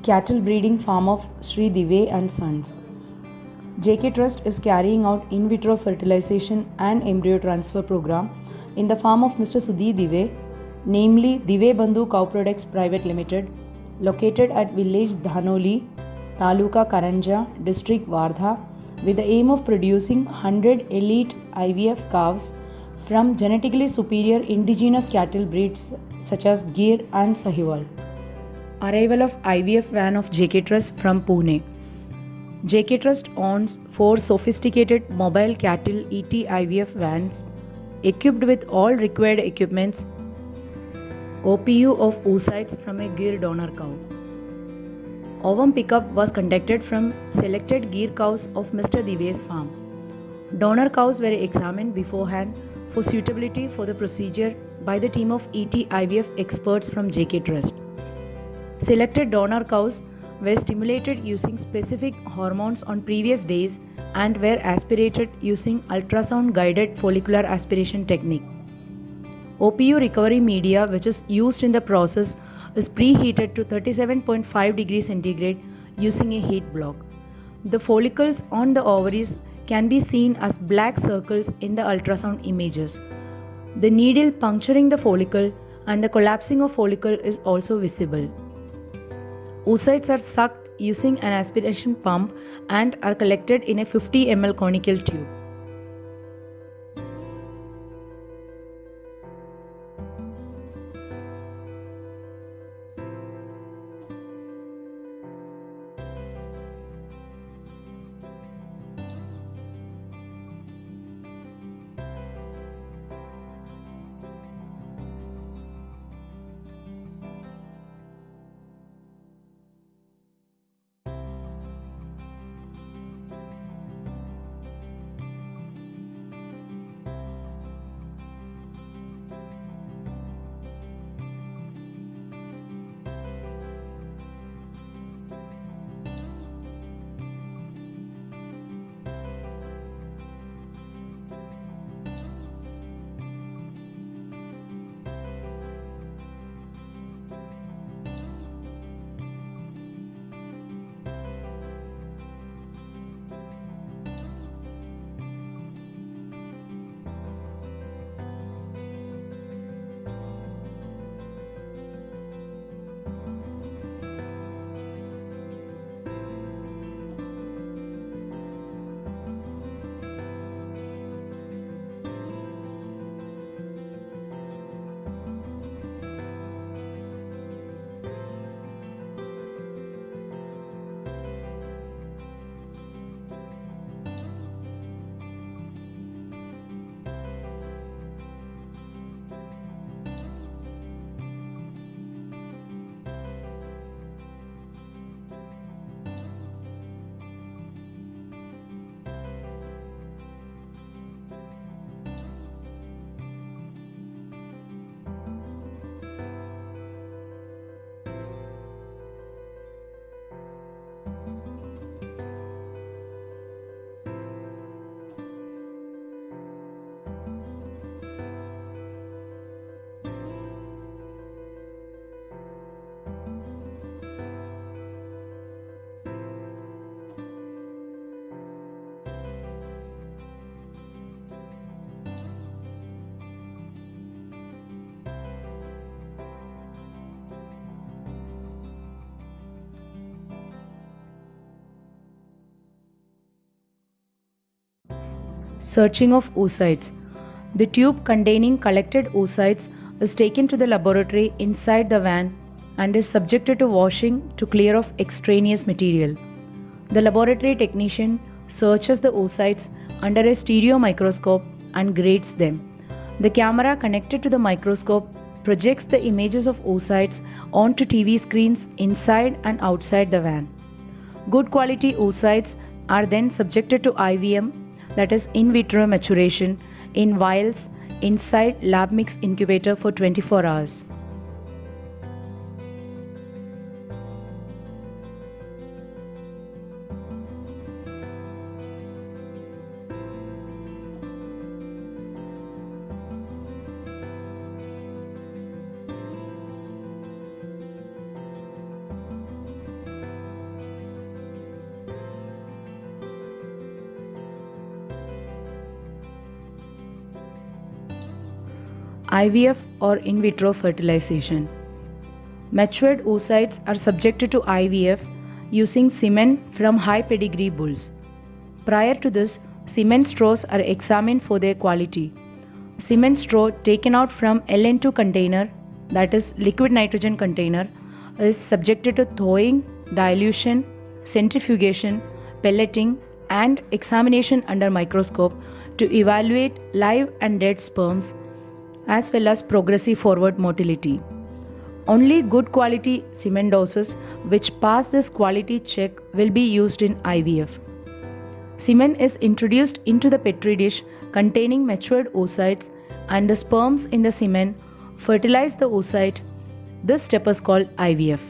cattle breeding farm of Sri Dive and Sons. JK Trust is carrying out in vitro fertilization and embryo transfer program in the farm of Mr. Sudhir Dive, namely Dive Bandhu Cow Products Private Limited, located at village Dhanoli, Taluka Karanja, district Wardha, with the aim of producing 100 elite IVF calves from genetically superior indigenous cattle breeds such as Gir and Sahiwal. Arrival of IVF van of JK Trust from Pune. JK Trust owns 4 sophisticated mobile cattle ET IVF vans equipped with all required equipments, OPU of oocytes from a Gir donor cow. Ovum pickup was conducted from selected Gir cows of Mr. Dive's farm. Donor cows were examined beforehand for suitability for the procedure by the team of ET IVF experts from JK Trust. Selected donor cows were stimulated using specific hormones on previous days and were aspirated using ultrasound guided follicular aspiration technique. OPU recovery media which is used in the process is preheated to 37.5 degrees centigrade using a heat block. The follicles on the ovaries can be seen as black circles in the ultrasound images. The needle puncturing the follicle and the collapsing of follicle is also visible. Oocytes are sucked using an aspiration pump and are collected in a 50 ml conical tube. Searching of oocytes. The tube containing collected oocytes is taken to the laboratory inside the van and is subjected to washing to clear off extraneous material. The laboratory technician searches the oocytes under a stereo microscope and grades them. The camera connected to the microscope projects the images of oocytes onto TV screens inside and outside the van. Good quality oocytes are then subjected to IVM, that is in vitro maturation, in vials inside lab mix incubator for 24 hours. IVF or in vitro fertilization. Matured oocytes are subjected to IVF using semen from high pedigree bulls. Prior to this, semen straws are examined for their quality. Semen straw taken out from LN2 container, that is liquid nitrogen container, is subjected to thawing, dilution, centrifugation, pelleting and examination under microscope to evaluate live and dead sperms as well as progressive forward motility. Only good quality semen doses which pass this quality check will be used in IVF. Semen is introduced into the petri dish containing matured oocytes and the sperms in the semen fertilize the oocyte. This step is called IVF.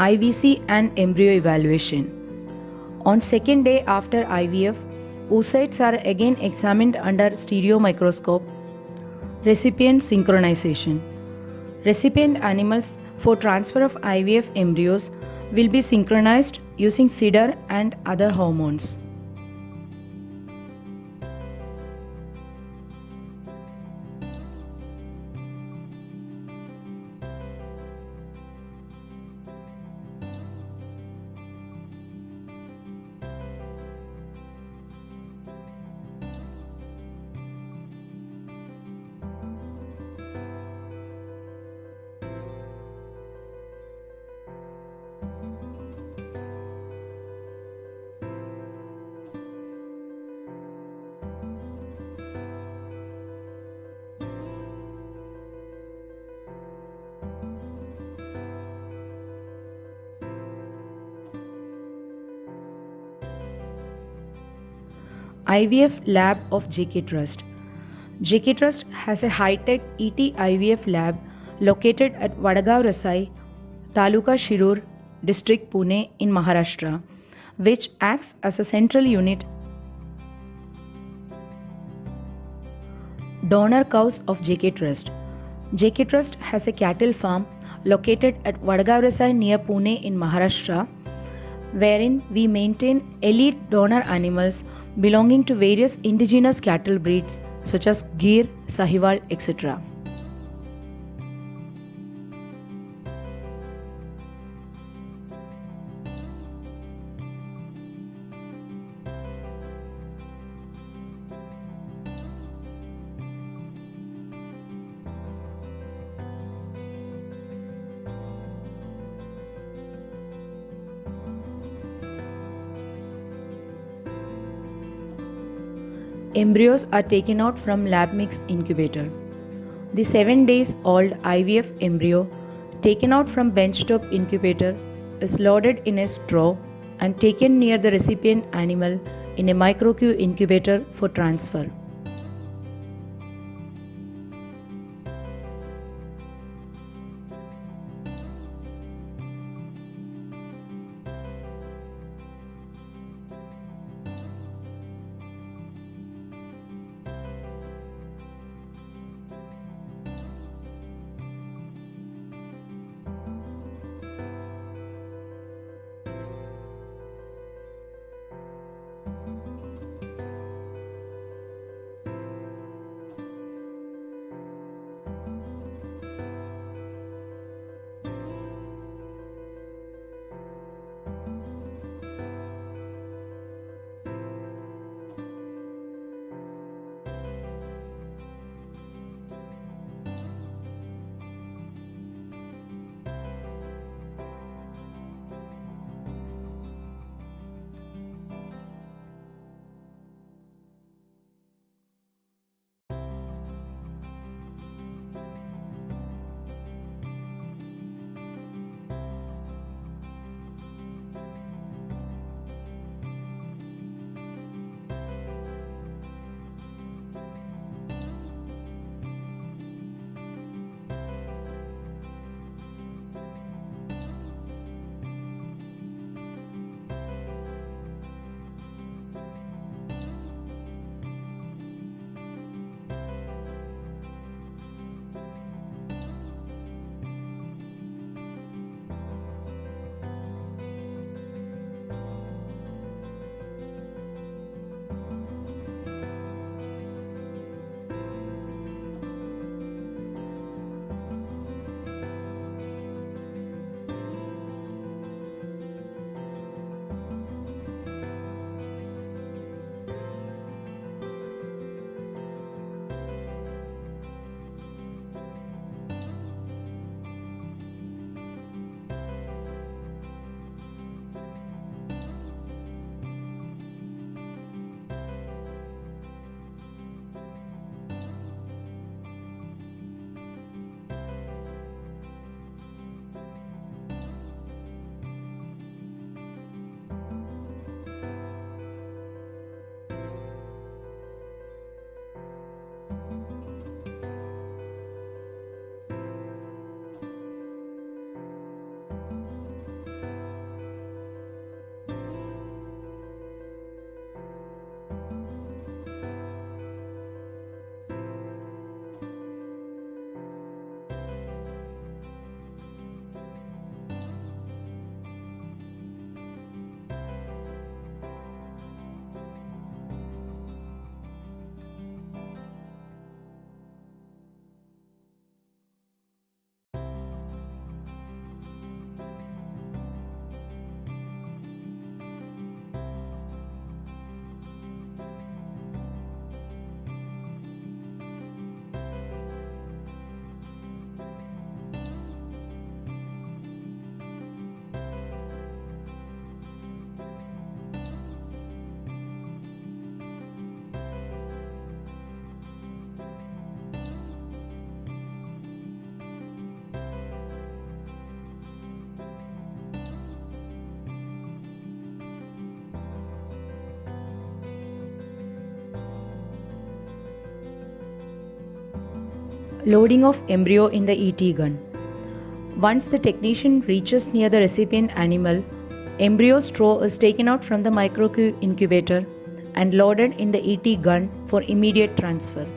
IVC and embryo evaluation. On second day after IVF, oocytes are again examined under stereo microscope. Recipient synchronization. Recipient animals for transfer of IVF embryos will be synchronized using CIDR and other hormones. IVF lab of JK Trust. JK Trust has a high-tech ET IVF lab located at Vadagaon Rasai, Taluka Shirur, District Pune in Maharashtra, which acts as a central unit. Donor cows of JK Trust. JK Trust has a cattle farm located at Vadagaon Rasai near Pune in Maharashtra, wherein we maintain elite donor animals belonging to various indigenous cattle breeds such as Gir, Sahiwal, etc. Embryos are taken out from lab mix incubator. The 7 days old IVF embryo taken out from benchtop incubator is loaded in a straw and taken near the recipient animal in a micro-Q incubator for transfer. Loading of embryo in the ET gun. Once the technician reaches near the recipient animal, embryo straw is taken out from the micro incubator and loaded in the ET gun for immediate transfer.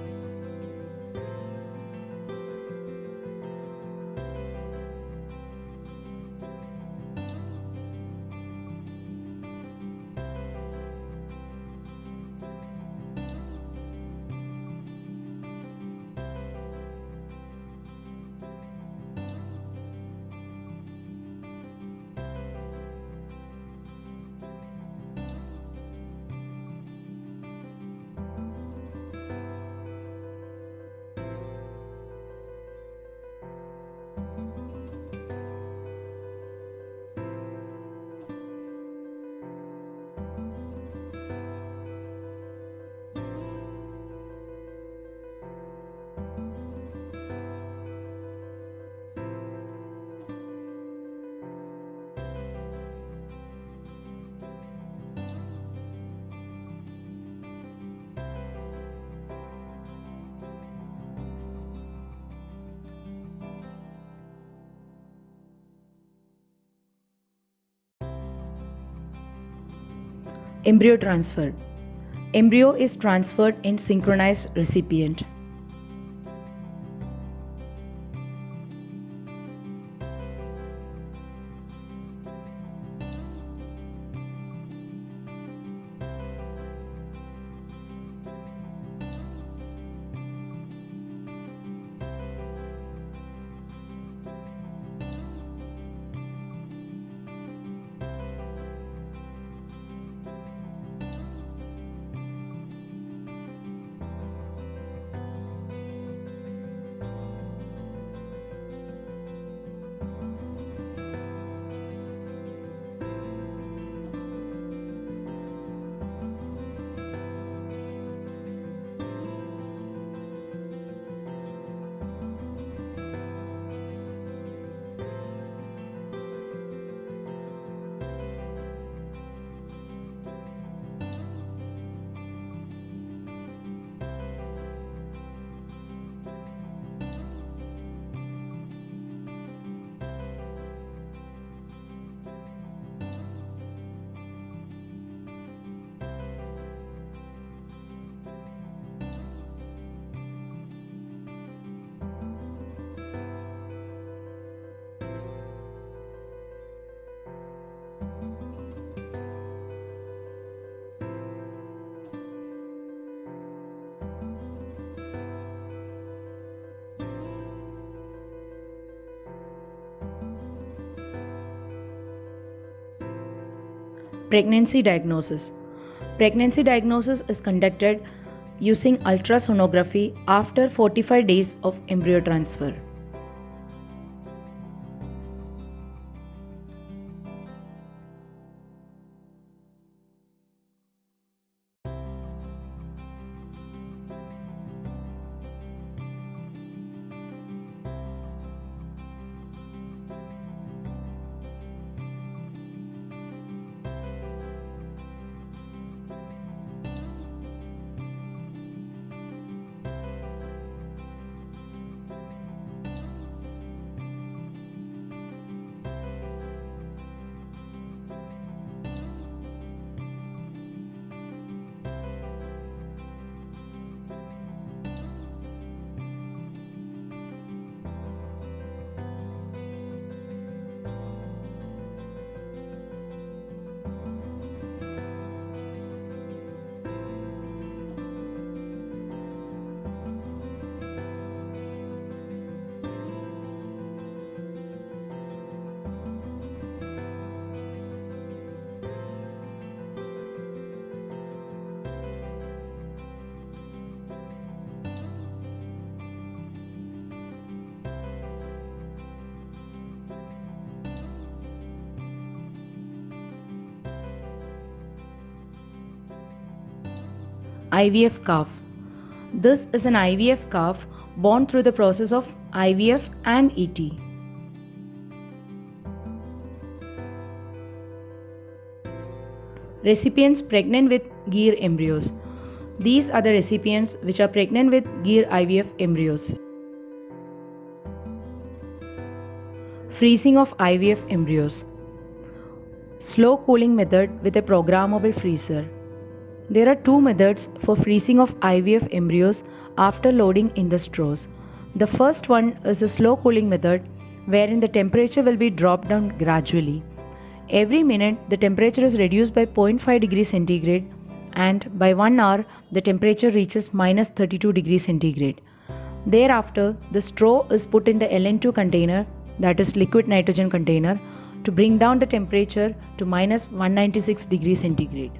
Embryo transfer. Embryo is transferred in synchronized recipient. Pregnancy diagnosis. Pregnancy diagnosis is conducted using ultrasonography after 45 days of embryo transfer. IVF calf. This is an IVF calf born through the process of IVF and ET. Recipients pregnant with Gyr embryos. These are the recipients which are pregnant with Gyr IVF embryos. Freezing of IVF embryos. Slow cooling method with a programmable freezer. There are two methods for freezing of IVF embryos after loading in the straws. The first one is a slow cooling method wherein the temperature will be dropped down gradually. Every minute the temperature is reduced by 0.5 degrees centigrade and by 1 hour the temperature reaches minus 32 degrees centigrade. Thereafter the straw is put in the LN2 container, that is liquid nitrogen container, to bring down the temperature to minus 196 degrees centigrade.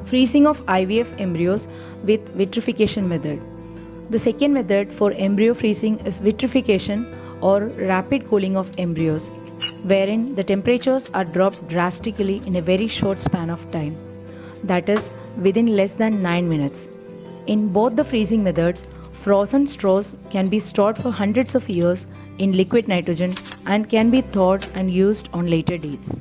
Freezing of IVF embryos with vitrification method. The second method for embryo freezing is vitrification or rapid cooling of embryos, wherein the temperatures are dropped drastically in a very short span of time, that is within less than 9 minutes. In both the freezing methods, frozen straws can be stored for hundreds of years in liquid nitrogen and can be thawed and used on later dates.